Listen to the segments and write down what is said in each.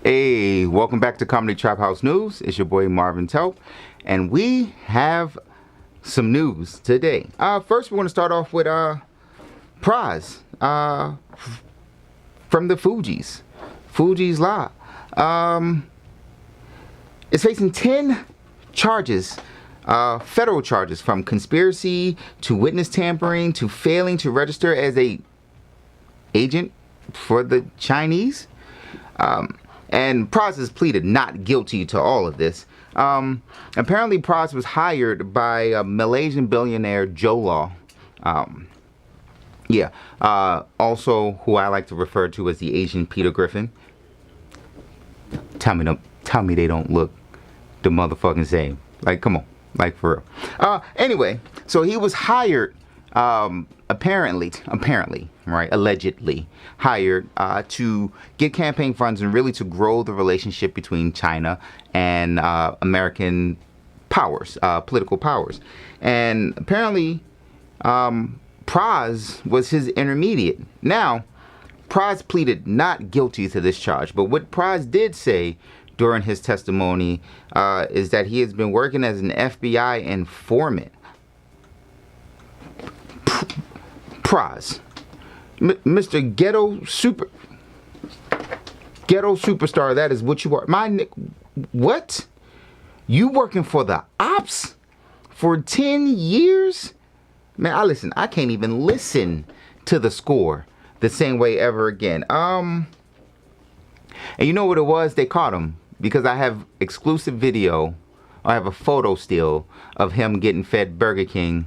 Hey, welcome back to Comedy Trap House News. It's your boy Marvin Telp, and we have some news today. First, we're going to start off with Pras from the Fugees. Fugees Law. Is facing 10 charges, federal charges, from conspiracy to witness tampering to failing to register as a agent for the Chinese. And Pras has pleaded not guilty to all of this. Apparently, Pras was hired by a Malaysian billionaire, Joe Law. Also, who I like to refer to as the Asian Peter Griffin. Tell me they don't look the motherfucking same. Like, come on. Like, for real. Anyway, so he was hired, apparently, right, allegedly hired to get campaign funds and really to grow the relationship between China and American powers, political powers. And apparently, Pras was his intermediate. Now, Pras pleaded not guilty to this charge, but what Pras did say during his testimony is that he has been working as an FBI informant. Pras, Mr. Ghetto Superstar, that is what you are. What? You working for the ops for 10 years? Man, I can't even listen to the score the same way ever again. And you know what it was? They caught him because I have exclusive video. I have a photo still of him getting fed Burger King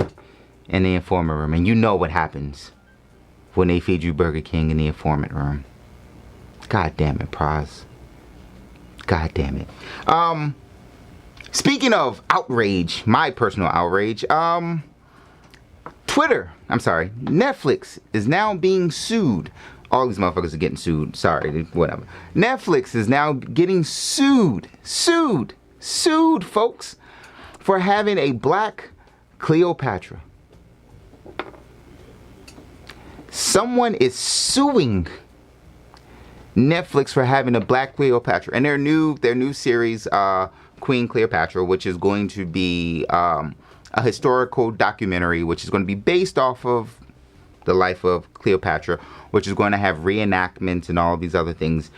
in the informant room. And you know what happens when they feed you Burger King in the informant room. God damn it, Pras. God damn it. Speaking of outrage, my personal outrage, Netflix is now being sued. All these motherfuckers are getting sued. Sorry, whatever. Netflix is now getting sued, folks, for having a black Cleopatra. Someone is suing Netflix for having a black Cleopatra, and their new series, Queen Cleopatra, which is going to be a historical documentary, which is going to be based off of the life of Cleopatra, which is going to have reenactments and all these other things.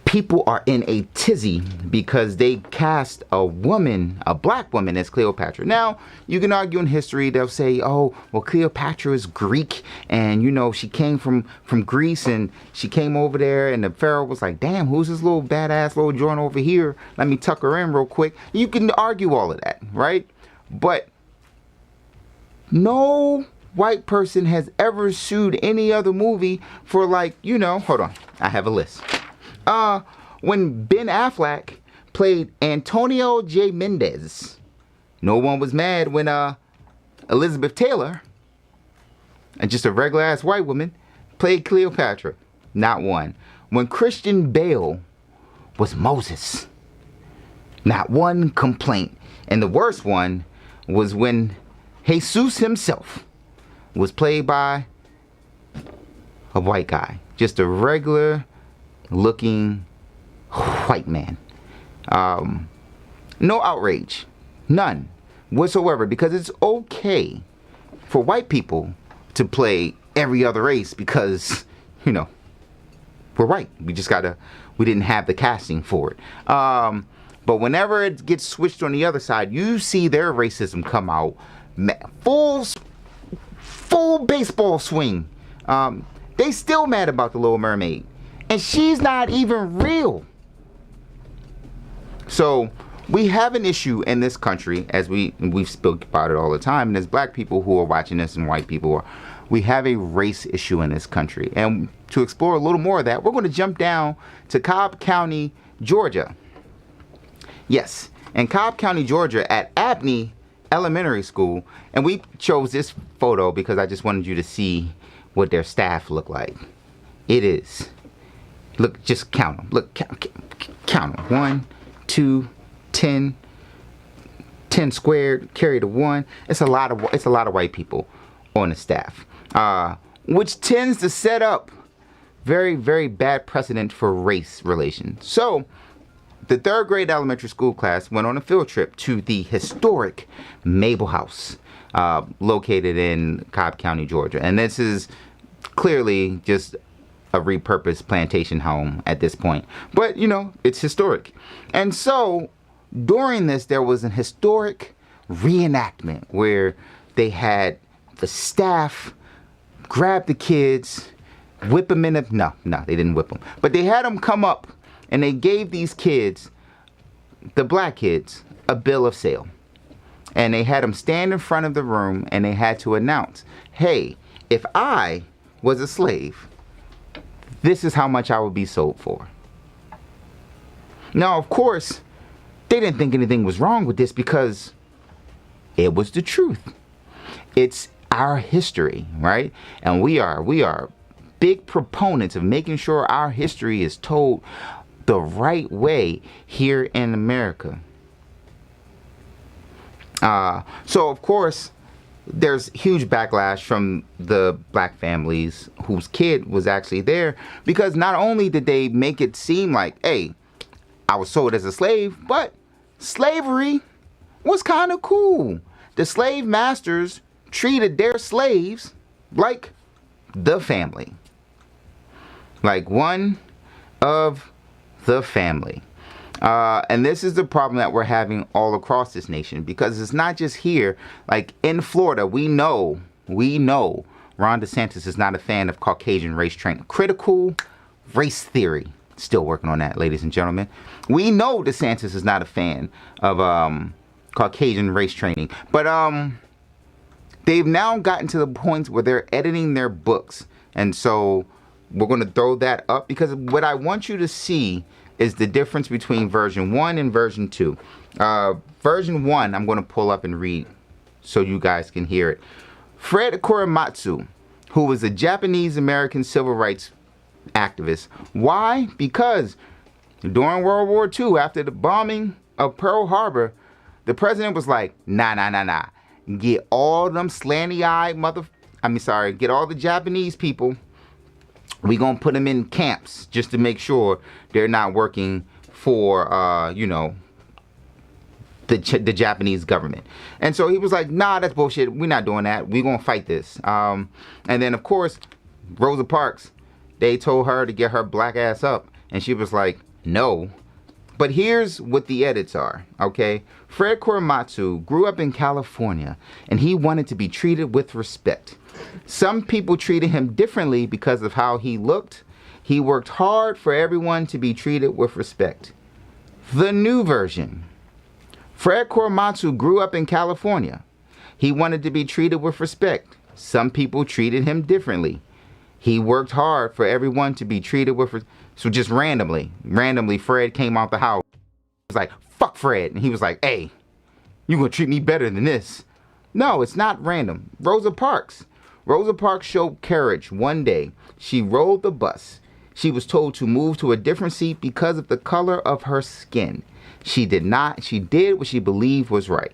People are in a tizzy because they cast a black woman as Cleopatra. Now, you can argue in history, they'll say, oh, well, Cleopatra is Greek, and, you know, she came from Greece, and she came over there, and the pharaoh was like, damn, who's this little badass little joint over here? Let me tuck her in real quick. You can argue all of that, right? But no white person has ever sued any other movie for, like, you know, hold on, I have a list. When Ben Affleck played Antonio J. Mendez, no one was mad when Elizabeth Taylor, and just a regular ass white woman, played Cleopatra. Not one. When Christian Bale was Moses, not one complaint. And the worst one was when Jesus himself was played by a white guy. Just a regular looking white man. No outrage, none whatsoever, because it's okay for white people to play every other race because, you know, we're white. We didn't have the casting for it. But whenever it gets switched on the other side, you see their racism come out, full baseball swing. They still mad about the Little Mermaid. And she's not even real. So we have an issue in this country, as we've spoken about it all the time, and as black people who are watching this and white people, we have a race issue in this country. And to explore a little more of that, we're going to jump down to Cobb County, Georgia. Yes, in Cobb County, Georgia, at Abney Elementary School. And we chose this photo because I just wanted you to see what their staff look like. It is. Look, just count them. Look, count them. 1, 2, 10, 10 squared, carry the 1. It's a lot of white people on the staff, which tends to set up very, very bad precedent for race relations. So the third grade elementary school class went on a field trip to the historic Mabel House, located in Cobb County, Georgia. And this is clearly just a repurposed plantation home at this point. But, you know, it's historic. And so during this, there was an historic reenactment where they had the staff grab the kids, whip them in a... No, they didn't whip them. But they had them come up and they gave these kids, the black kids, a bill of sale. And they had them stand in front of the room and they had to announce, hey, if I was a slave, this is how much I would be sold for. Now, of course, they didn't think anything was wrong with this because it was the truth. It's our history, right? And we are big proponents of making sure our history is told the right way here in America. So of course, there's huge backlash from the black families whose kid was actually there, because not only did they make it seem like, hey, I was sold as a slave, but slavery was kind of cool. The slave masters treated their slaves like the family. Like one of the family. And this is the problem that we're having all across this nation, because it's not just here. Like in Florida, we know Ron DeSantis is not a fan of Caucasian race training. Critical race theory. Still working on that, ladies and gentlemen. We know DeSantis is not a fan of Caucasian race training. But they've now gotten to the point where they're editing their books. And so we're going to throw that up, because what I want you to see is the difference between version 1 and version 2. Version 1, I'm going to pull up and read so you guys can hear it. Fred Korematsu, who was a Japanese-American civil rights activist. Why? Because during World War II, after the bombing of Pearl Harbor, the president was like, nah. Get all them slanty-eyed get all the Japanese people. We gonna put them in camps just to make sure they're not working for, the Japanese government. And so he was like, nah, that's bullshit. We're not doing that. We're gonna fight this. And then, of course, Rosa Parks, they told her to get her black ass up. And she was like, no. But here's what the edits are, okay? Fred Korematsu grew up in California, and he wanted to be treated with respect. Some people treated him differently because of how he looked. He worked hard for everyone to be treated with respect. The new version. Fred Korematsu grew up in California. He wanted to be treated with respect. Some people treated him differently. He worked hard for everyone to be treated with respect. So just randomly, Fred came out the house. He was like, fuck Fred. And he was like, hey, you gonna treat me better than this. No, it's not random. Rosa Parks showed courage one day. She rode the bus. She was told to move to a different seat because of the color of her skin. She did not. She did what she believed was right.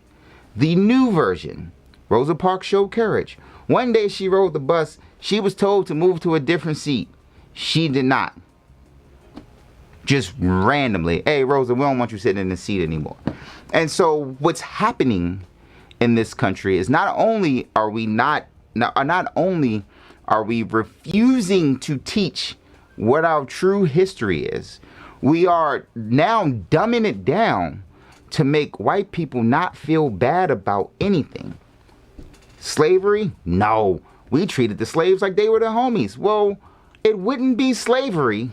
The new version. Rosa Parks showed courage. One day she rode the bus. She was told to move to a different seat. She did not. Just randomly. Hey, Rosa, we don't want you sitting in the seat anymore. And so what's happening in this country is not only are we refusing to teach what our true history is, we are now dumbing it down to make white people not feel bad about anything. Slavery? No. We treated the slaves like they were the homies. Well, it wouldn't be slavery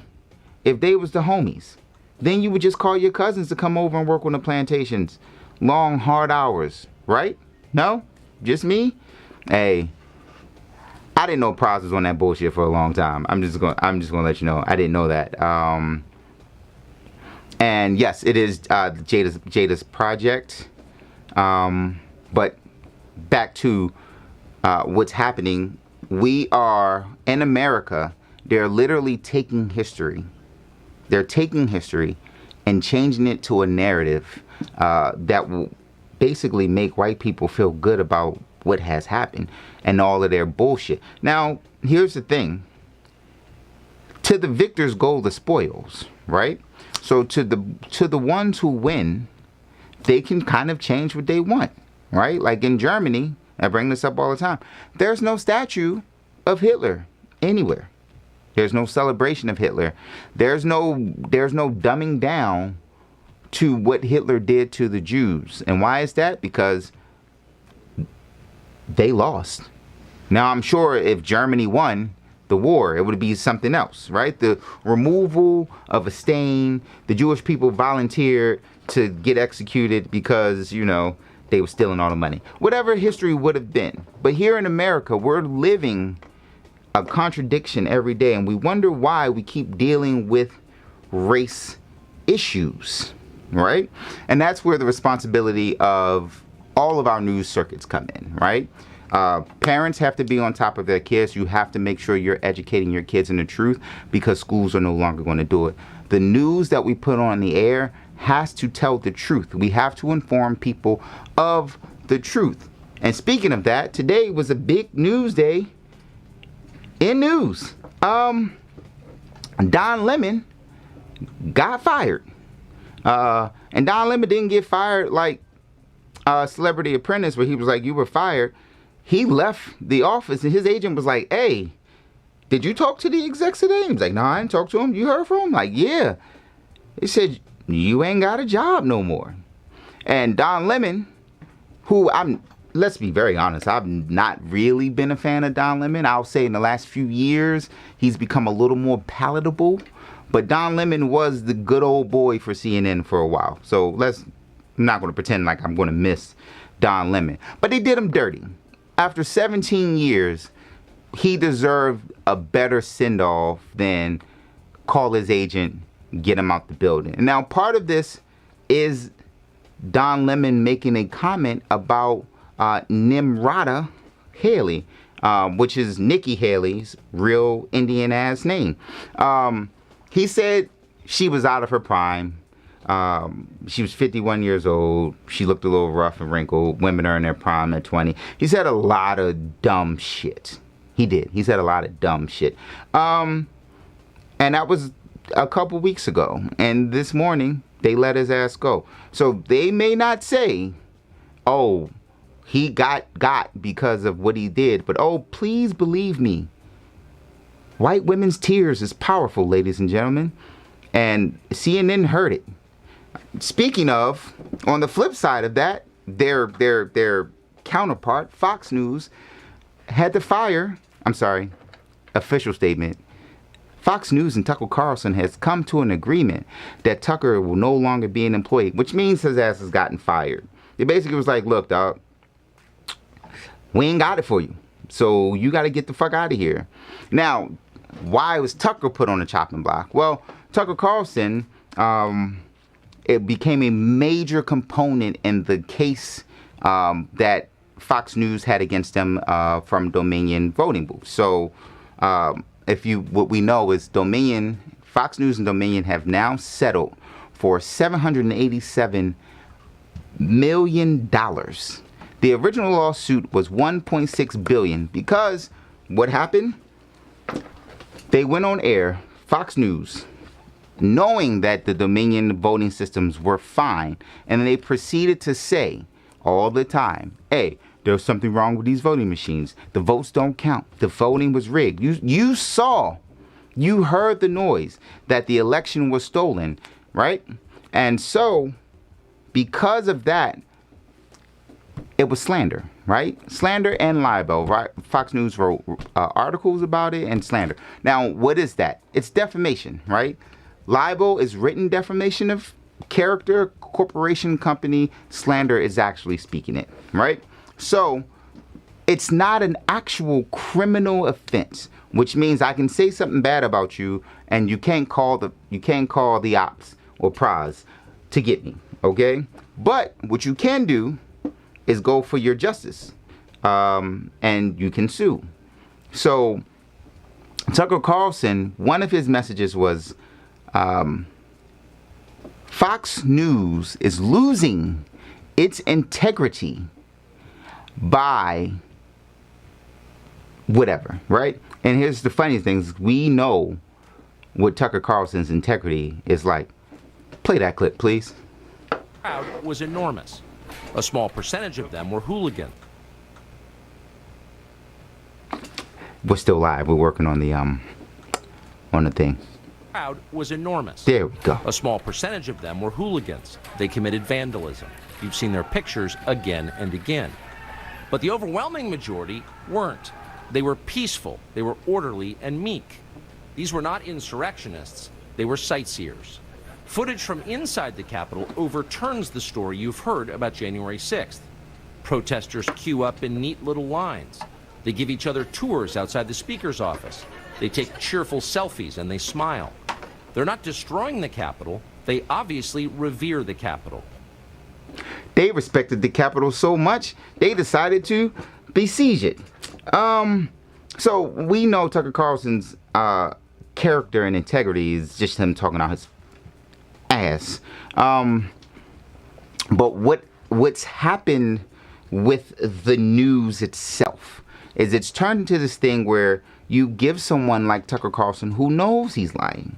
if they was the homies. Then you would just call your cousins to come over and work on the plantations. Long, hard hours, right? No? Just me? Hey, I didn't know Pras was on that bullshit for a long time. I'm just gonna let you know. I didn't know that. And yes, it is Jada's project. But back to what's happening. We are in America. They're literally taking history. They're taking history and changing it to a narrative that will basically make white people feel good about what has happened and all of their bullshit. Now, here's the thing. to the victors go the spoils, right? So to the ones who win, they can kind of change what they want, right? Like in Germany, I bring this up all the time. There's no statue of Hitler anywhere. There's no celebration of Hitler. There's no dumbing down to what Hitler did to the Jews. And why is that? Because they lost. Now, I'm sure if Germany won the war, it would be something else, right? The removal of a stain, the Jewish people volunteered to get executed because, you know, they were stealing all the money. Whatever history would have been. But here in America, we're living a contradiction every day, and we wonder why we keep dealing with race issues, right? And that's where the responsibility of all of our news circuits come in, right? Parents have to be on top of their kids. You have to make sure you're educating your kids in the truth, because schools are no longer going to do it. The news that we put on the air has to tell the truth. We have to inform people of the truth. And speaking of that, today was a big news day in news. Don Lemon got fired. And Don Lemon didn't get fired like Celebrity Apprentice, where he was like, you were fired. He left the office and his agent was like, hey, did you talk to the execs today? He was like, no, I didn't talk to him. You heard from him? Like, yeah. He said, you ain't got a job no more. And Don Lemon, who let's be very honest, I've not really been a fan of Don Lemon. I'll say in the last few years, he's become a little more palatable. But Don Lemon was the good old boy for CNN for a while. So I'm not going to pretend like I'm going to miss Don Lemon. But they did him dirty. After 17 years, he deserved a better send-off than call his agent, get him out the building. And now part of this is Don Lemon making a comment about Nimrata Haley, which is Nikki Haley's real Indian-ass name. He said she was out of her prime. She was 51 years old. She looked a little rough and wrinkled. Women are in their prime at 20. He said a lot of dumb shit. He did. He said a lot of dumb shit. And that was a couple weeks ago. And this morning, they let his ass go. So they may not say, oh, he got because of what he did. But, oh, please believe me. White women's tears is powerful, ladies and gentlemen. And CNN heard it. Speaking of, on the flip side of that, their counterpart, Fox News, had to fire, official statement, Fox News and Tucker Carlson has come to an agreement that Tucker will no longer be an employee, which means his ass has gotten fired. It basically was like, look, dog, we ain't got it for you. So you got to get the fuck out of here. Now, why was Tucker put on the chopping block? Well, Tucker Carlson, it became a major component in the case that Fox News had against them from Dominion voting booths. So what we know is Fox News and Dominion have now settled for $787 million. The original lawsuit was $1.6 billion because what happened? They went on air, Fox News, knowing that the Dominion voting systems were fine, and they proceeded to say all the time, hey, there's something wrong with these voting machines. The votes don't count. The voting was rigged. You heard the noise that the election was stolen, right? And so, because of that, it was slander, right? Slander and libel, right? Fox News wrote articles about it and slander. Now, what is that? It's defamation, right? Libel is written defamation of character, corporation, company. Slander is actually speaking it, right? So it's not an actual criminal offense, which means I can say something bad about you and you can't call the ops or Pras to get me, okay? But what you can do is go for your justice, and you can sue. So Tucker Carlson, one of his messages was, Fox News is losing its integrity by whatever, right? And here's the funny thing, we know with Tucker Carlson's integrity is like. Play that clip, please. The crowd was enormous. A small percentage of them were hooligans. We're still live. We're working on the thing. The crowd was enormous. There we go. A small percentage of them were hooligans. They committed vandalism. You've seen their pictures again and again. But the overwhelming majority weren't. They were peaceful. They were orderly and meek. These were not insurrectionists. They were sightseers. Footage from inside the Capitol overturns the story you've heard about January 6th. Protesters queue up in neat little lines. They give each other tours outside the Speaker's office. They take cheerful selfies and they smile. They're not destroying the Capitol. They obviously revere the Capitol. They respected the Capitol so much, they decided to besiege it. So we know Tucker Carlson's character and integrity is just him talking out his ass. But what's happened with the news itself is it's turned into this thing where you give someone like Tucker Carlson, who knows he's lying,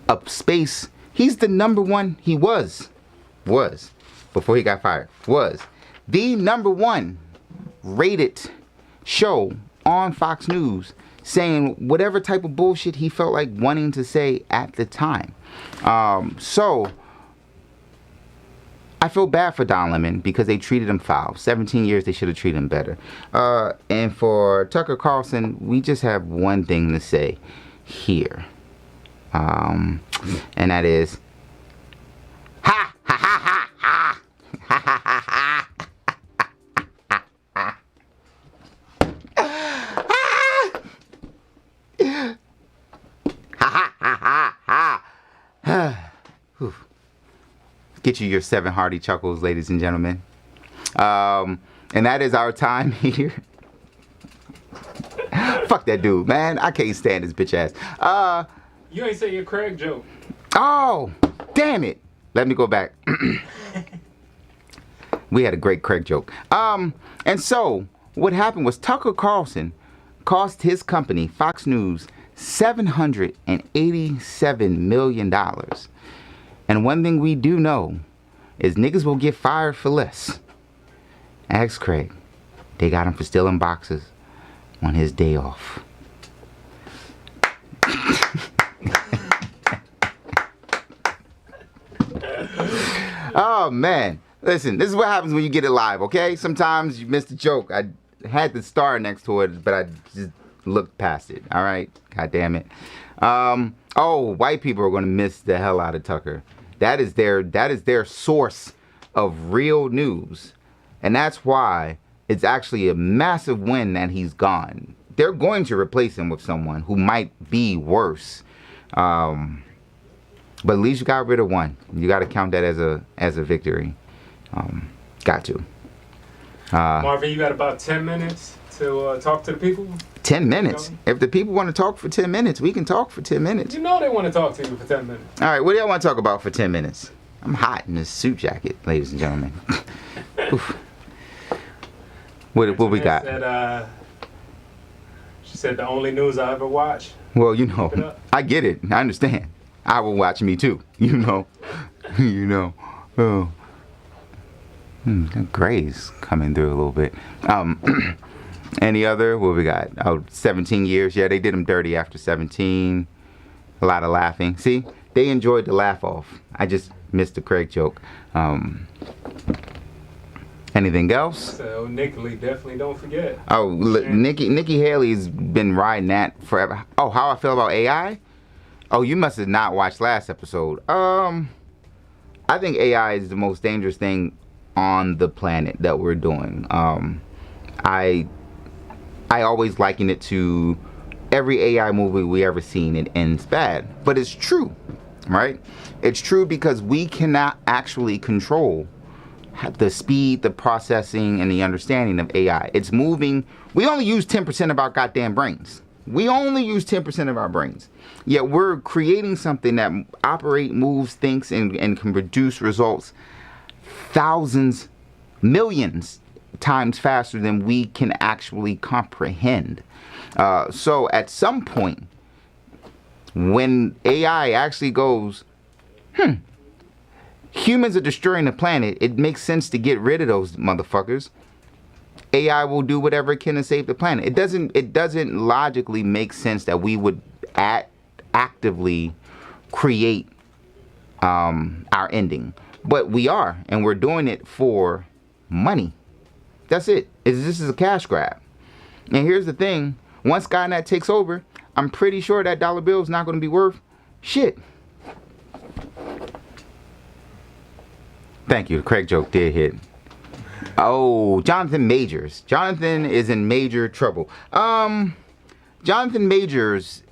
a space. He's the number one. He was before he got fired, was the number one rated show on Fox News, saying whatever type of bullshit he felt like wanting to say at the time. So I feel bad for Don Lemon because they treated him foul. 17 years, they should have treated him better. And for Tucker Carlson, we just have one thing to say here. And that is, ha, ha, ha, ha, ha, ha, ha, ha, ha. Get you your 7 hearty chuckles, ladies and gentlemen. And that is our time here. Fuck that dude, man. I can't stand his bitch ass. You ain't say your Craig joke. Oh, damn it. Let me go back. We had a great Craig joke. And so what happened was Tucker Carlson cost his company, Fox News, $787 million. And one thing we do know is niggas will get fired for less. Ask Craig. They got him for stealing boxes on his day off. Oh, man. Listen, this is what happens when you get it live, okay? Sometimes you miss the joke. I had the star next to it, but I just looked past it, all right? God damn it. Oh, white people are going to miss the hell out of Tucker. That is their source of real news. And that's why it's actually a massive win that he's gone. They're going to replace him with someone who might be worse. But at least you got rid of one. You got to count that as a victory. Got to. Marvin, you got about 10 minutes to talk to the people? 10 minutes? If the people want to talk for 10 minutes, we can talk for 10 minutes. You know they want to talk to you for 10 minutes. All right, what do y'all want to talk about for 10 minutes? I'm hot in this suit jacket, ladies and gentlemen. What we got? She said the only news I ever watch. Well, you know, I get it. I understand. I will watch me too. You know. Oh. Gray's coming through a little bit. Any other? What we got? Oh, 17 years. Yeah, they did him dirty after 17. A lot of laughing. See, they enjoyed the laugh off. I just missed the Craig joke. Anything else? So Nikki, definitely don't forget. Oh, Nikki Haley's been riding that forever. Oh, how I feel about AI? Oh, you must have not watched last episode. I think AI is the most dangerous thing on the planet that we're doing. I always liken it to every AI movie we ever seen. It ends bad, but it's true, right? It's true because we cannot actually control the speed, the processing, and the understanding of AI. It's moving. We only use 10% of our goddamn brains. We only use 10% of our brains. Yet we're creating something that moves, thinks, and can produce results thousands, millions times faster than we can actually comprehend. So at some point, when AI actually goes, humans are destroying the planet, it makes sense to get rid of those motherfuckers. AI will do whatever it can to save the planet. It doesn't logically make sense that we would actively create our ending. But we are, and we're doing it for money. That's it. This is a cash grab. And here's the thing. Once Skynet takes over, I'm pretty sure that dollar bill is not going to be worth shit. Thank you. The Craig joke did hit. Oh, Jonathan Majors. Jonathan is in major trouble. Jonathan Majors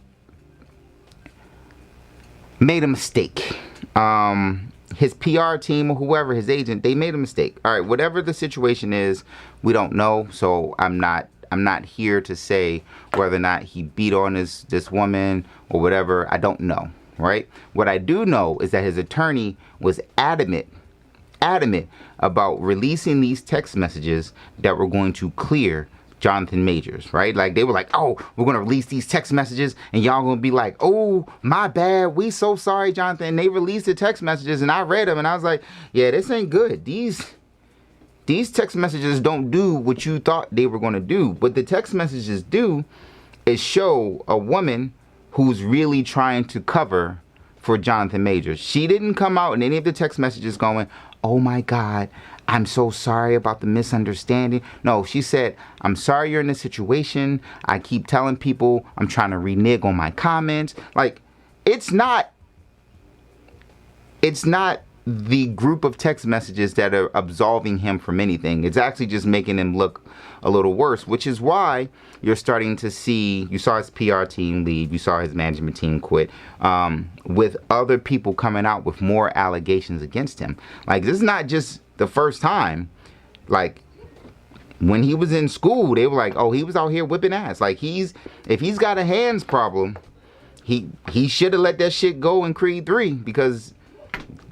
made a mistake. His PR team or whoever, his agent, they made a mistake. All right, whatever the situation is, we don't know. So I'm not here to say whether or not he beat on this woman or whatever. I don't know, right? What I do know is that his attorney was adamant about releasing these text messages that were going to clear Jonathan Majors, right? Like, they were like, oh, we're going to release these text messages and y'all going to be like, oh, my bad. We so sorry, Jonathan. And they released the text messages and I read them and I was like, yeah, this ain't good. These text messages don't do what you thought they were going to do. What the text messages do is show a woman who's really trying to cover for Jonathan Majors. She didn't come out in any of the text messages going, oh my God, I'm so sorry about the misunderstanding. No, she said, I'm sorry you're in this situation. I keep telling people I'm trying to renege on my comments. Like, it's not the group of text messages that are absolving him from anything. It's actually just making him look a little worse, which is why you're starting to see, you saw his PR team leave, you saw his management team quit, with other people coming out with more allegations against him. Like, this is not just the first time. Like, when he was in school, they were like, oh, he was out here whipping ass. Like, if he's got a hands problem, he should have let that shit go in Creed 3, because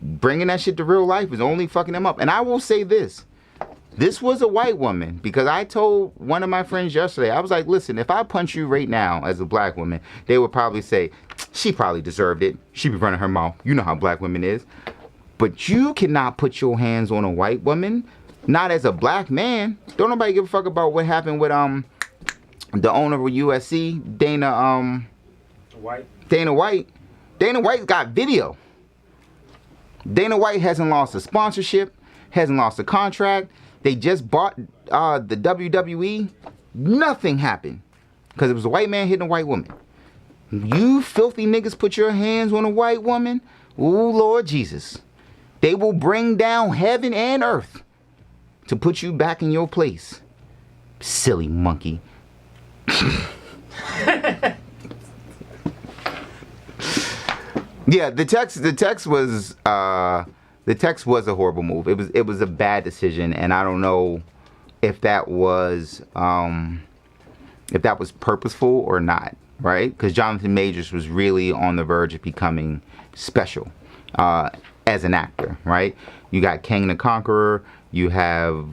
bringing that shit to real life is only fucking him up. And I will say this was a white woman, because I told one of my friends yesterday, I was like, listen, if I punch you right now as a black woman, they would probably say, she probably deserved it. She be running her mouth. You know how black women is. But you cannot put your hands on a white woman, not as a black man. Don't nobody give a fuck about what happened with the owner of USC, Dana White. Dana White got video. Dana White hasn't lost a sponsorship, hasn't lost a contract. They just bought the WWE. Nothing happened because it was a white man hitting a white woman. You filthy niggas put your hands on a white woman, ooh, Lord Jesus. They will bring down heaven and earth to put you back in your place. Silly monkey. Yeah, the text was a horrible move. It was a bad decision, and I don't know if that was purposeful or not, right? Because Jonathan Majors was really on the verge of becoming special as an actor, right? You got King the Conqueror. You have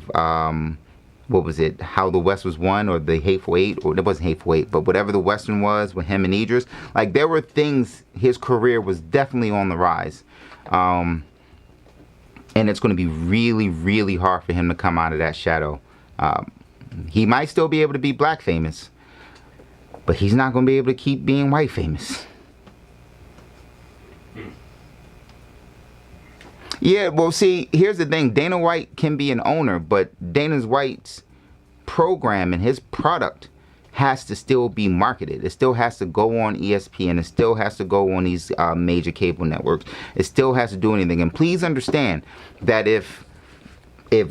what was it? How the West Was Won, or the Hateful Eight, or it wasn't Hateful Eight, but whatever the Western was with him and Idris. Like, there were things. His career was definitely on the rise, and it's going to be really, really hard for him to come out of that shadow. He might still be able to be black famous, but he's not going to be able to keep being white famous. Yeah, well, see, here's the thing. Dana White can be an owner, but Dana White's program and his product has to still be marketed. It still has to go on ESPN. It still has to go on these major cable networks. It still has to do anything. And please understand that if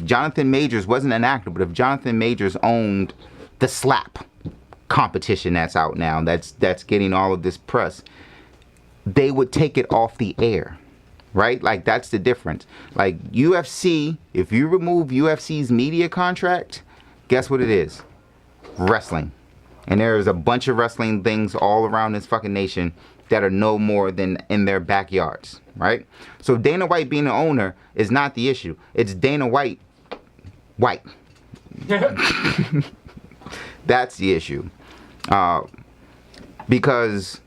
Jonathan Majors wasn't an actor, but if Jonathan Majors owned the Slap competition that's out now, that's getting all of this press, they would take it off the air. Right? Like, that's the difference. Like, UFC, if you remove UFC's media contract, guess what it is? Wrestling. And there's a bunch of wrestling things all around this fucking nation that are no more than in their backyards. Right? So Dana White being the owner is not the issue. It's Dana White. That's the issue. Because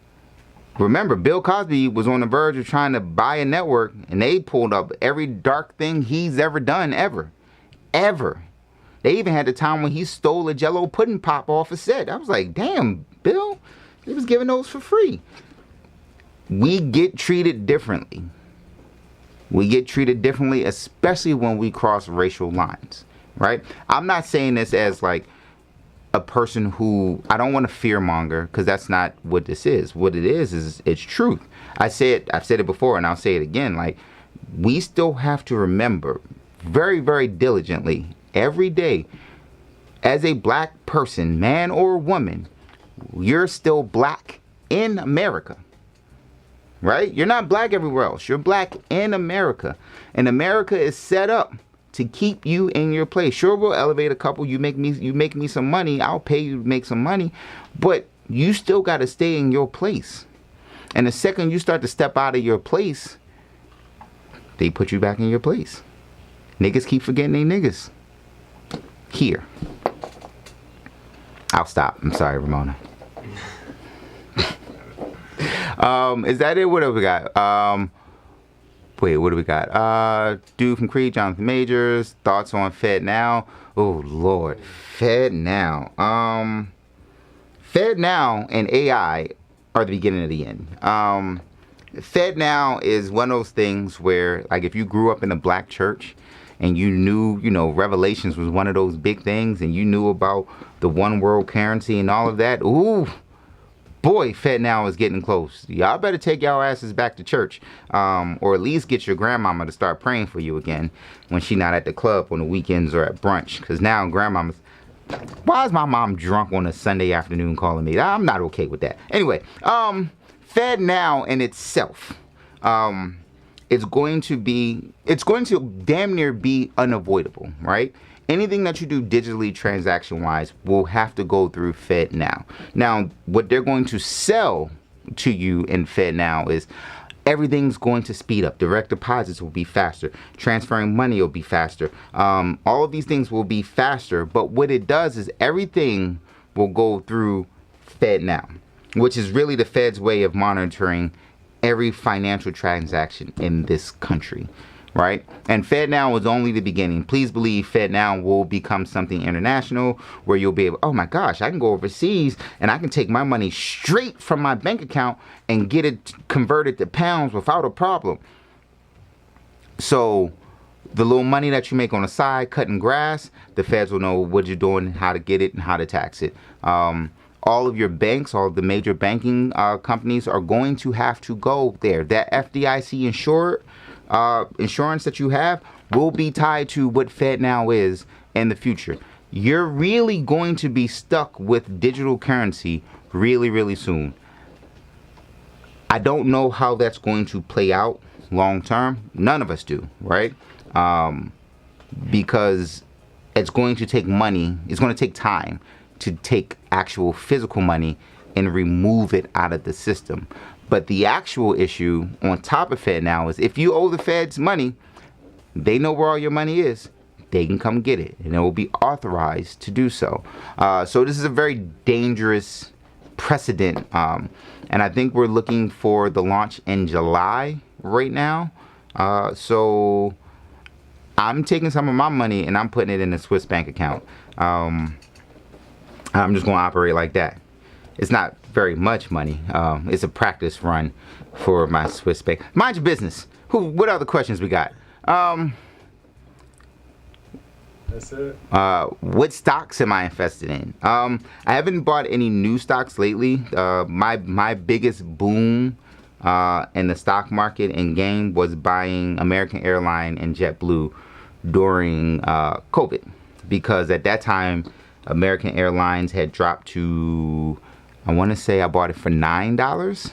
Remember, Bill Cosby was on the verge of trying to buy a network, and they pulled up every dark thing he's ever done, ever. They even had the time when he stole a Jell-O pudding pop off a set. I was like, damn, Bill, he was giving those for free. We get treated differently. We get treated differently, especially when we cross racial lines, right? I'm not saying this as like a person who, I don't want to fearmonger, because that's not what this is. What it is it's truth. I've said it before, and I'll say it again. Like, we still have to remember very, very diligently every day, as a black person, man or woman, you're still black in America. Right? You're not black everywhere else. You're black in America. And America is set up to keep you in your place. Sure, we'll elevate a couple. You make me some money. I'll pay you to make some money. But you still got to stay in your place. And the second you start to step out of your place, they put you back in your place. Niggas keep forgetting they niggas. Here. I'll stop. I'm sorry, Ramona. Is that it? What do we got? Wait, what do we got? Dude from Creed, Jonathan Majors. Thoughts on Fed Now? Oh, Lord. Fed Now. Fed Now and AI are the beginning of the end. Fed Now is one of those things where, like, if you grew up in a black church and you knew, Revelations was one of those big things, and you knew about the one world currency and all of that, ooh, boy, Fed Now is getting close. Y'all better take y'all asses back to church, or at least get your grandmama to start praying for you again when she not at the club on the weekends or at brunch. Because now grandmama's, why is my mom drunk on a Sunday afternoon calling me? I'm not okay with that. Anyway, Fed Now in itself, it's going to damn near be unavoidable, right? Anything that you do digitally, transaction-wise, will have to go through Fed Now. Now, what they're going to sell to you in Fed Now is everything's going to speed up. Direct deposits will be faster. Transferring money will be faster. All of these things will be faster. But what it does is everything will go through Fed Now, which is really the Fed's way of monitoring every financial transaction in this country. Right? And Fed Now is only the beginning. Please believe Fed Now will become something international where you'll be able, oh my gosh, I can go overseas and I can take my money straight from my bank account and get it converted to pounds without a problem. So the little money that you make on the side, cutting grass, the feds will know what you're doing, how to get it, and how to tax it. All of your banks, all of the major banking companies are going to have to go there. That FDIC insurance that you have will be tied to what Fed Now is in the future. You're really going to be stuck with digital currency really, really soon. I don't know how that's going to play out long term. None of us do, right? Because it's going to take money. It's going to take time to take actual physical money and remove it out of the system. But the actual issue on top of Fed Now is if you owe the feds money, they know where all your money is. They can come get it, and it will be authorized to do so. So this is a very dangerous precedent, and I think we're looking for the launch in July right now. So I'm taking some of my money and I'm putting it in a Swiss bank account. I'm just going to operate like that. It's not very much money. It's a practice run for my Swiss bank. Mind your business. What other questions we got? That's it. What stocks am I invested in? I haven't bought any new stocks lately. My biggest boom in the stock market and game was buying American Airlines and JetBlue during COVID, because at that time American Airlines had dropped to, I want to say I bought it for $9,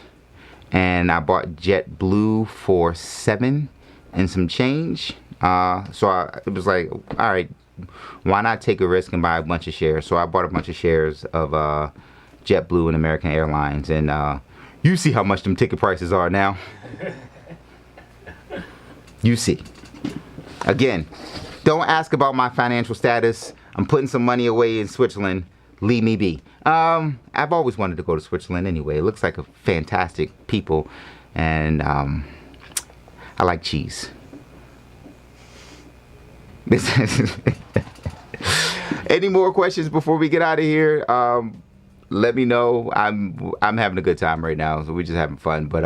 and I bought JetBlue for $7 and some change. It was like, all right, why not take a risk and buy a bunch of shares? So I bought a bunch of shares of JetBlue and American Airlines, and you see how much them ticket prices are now. You see. Again, don't ask about my financial status. I'm putting some money away in Switzerland. leave me be. I've always wanted to go to Switzerland anyway. It looks like a fantastic people, and I like cheese. Any more questions before we get out of here? Let me know. I'm having a good time right now, so we're just having fun. But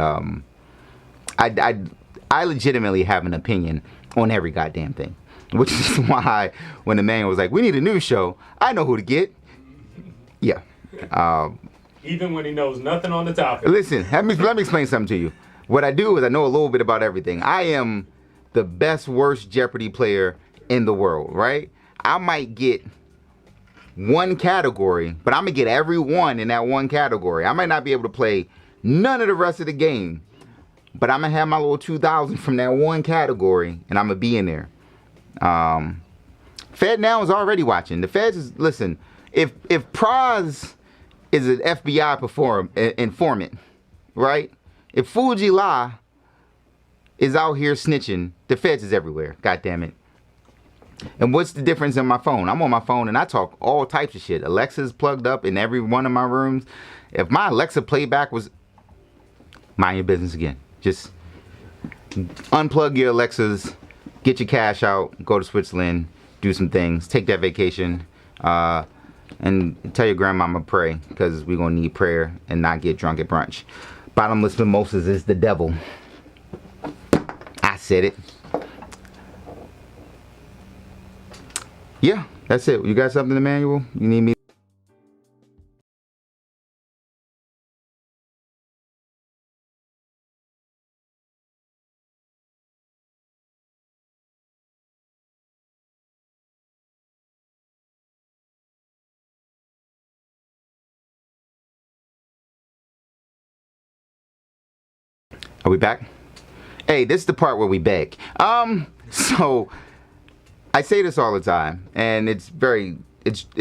I legitimately have an opinion on every goddamn thing, which is why when the man was like, "We need a news show," I know who to get. Yeah. Even when he knows nothing on the topic. Listen, let me explain something to you. What I do is I know a little bit about everything. I am the best, worst Jeopardy player in the world, right? I might get one category, but I'm going to get every one in that one category. I might not be able to play none of the rest of the game, but I'm going to have my little 2,000 from that one category, and I'm going to be in there. Fed now is already watching. The feds is, listen, if Pras is an FBI informant, right? If Fuji La is out here snitching, the feds is everywhere. God damn it. And what's the difference in my phone? I'm on my phone and I talk all types of shit. Alexa's plugged up in every one of my rooms. If my Alexa playback was, mind your business again. Just unplug your Alexas, get your cash out, go to Switzerland, do some things, take that vacation, and tell your grandmama pray, because we're going to need prayer and not get drunk at brunch. Bottomless mimosas is the devil. I said it. Yeah, that's it. You got something, Emmanuel? You need me? Are we back? Hey, this is the part where we beg. So I say this all the time, and it's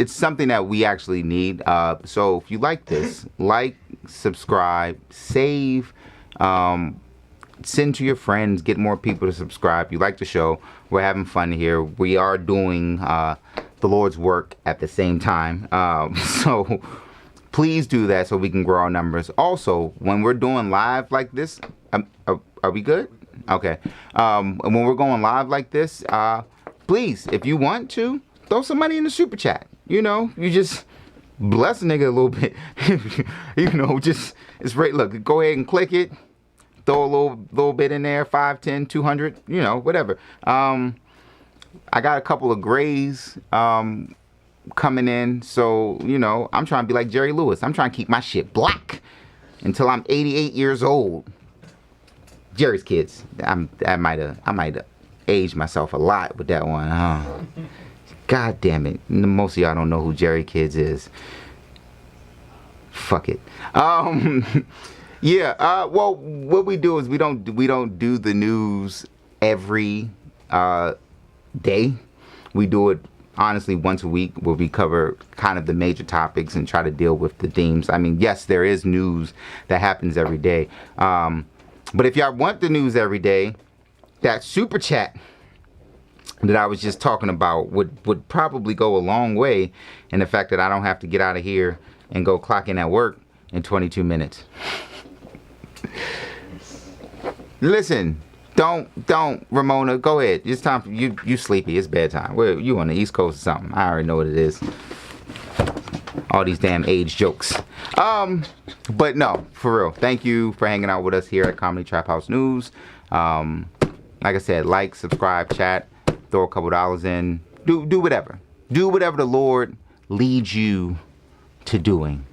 something that we actually need. So if you like this, like, subscribe, save, send to your friends, get more people to subscribe. You like the show? We're having fun here. We are doing the Lord's work at the same time. So please do that so we can grow our numbers. Also, when we're doing live like this, are we good? Okay. When we're going live like this, please, if you want to, throw some money in the super chat. You know, you just bless a nigga a little bit. You know, just, it's right. Look, go ahead and click it. Throw a little bit in there, 5, 10, 200, you know, whatever. I got a couple of grays coming in, so, you know, I'm trying to be like Jerry Lewis. I'm trying to keep my shit black until I'm 88 years old. Jerry's Kids. I might have aged myself a lot with that one. God damn it. Most of y'all don't know who Jerry Kids is. Fuck it. Yeah. Well, what we do is we don't do the news every day. We do it honestly once a week, where we cover kind of the major topics and try to deal with the themes. I mean, yes, there is news that happens every day. But if y'all want the news every day, that super chat that I was just talking about would probably go a long way in the fact that I don't have to get out of here and go clock in at work in 22 minutes. Listen, don't, Ramona, go ahead. It's time for you sleepy. It's bedtime. Well, you on the East Coast or something. I already know what it is. All these damn age jokes. But no, for real. Thank you for hanging out with us here at Comedy Trap House News. Like I said, like, subscribe, chat, throw a couple dollars in. Do whatever. Do whatever the Lord leads you to doing.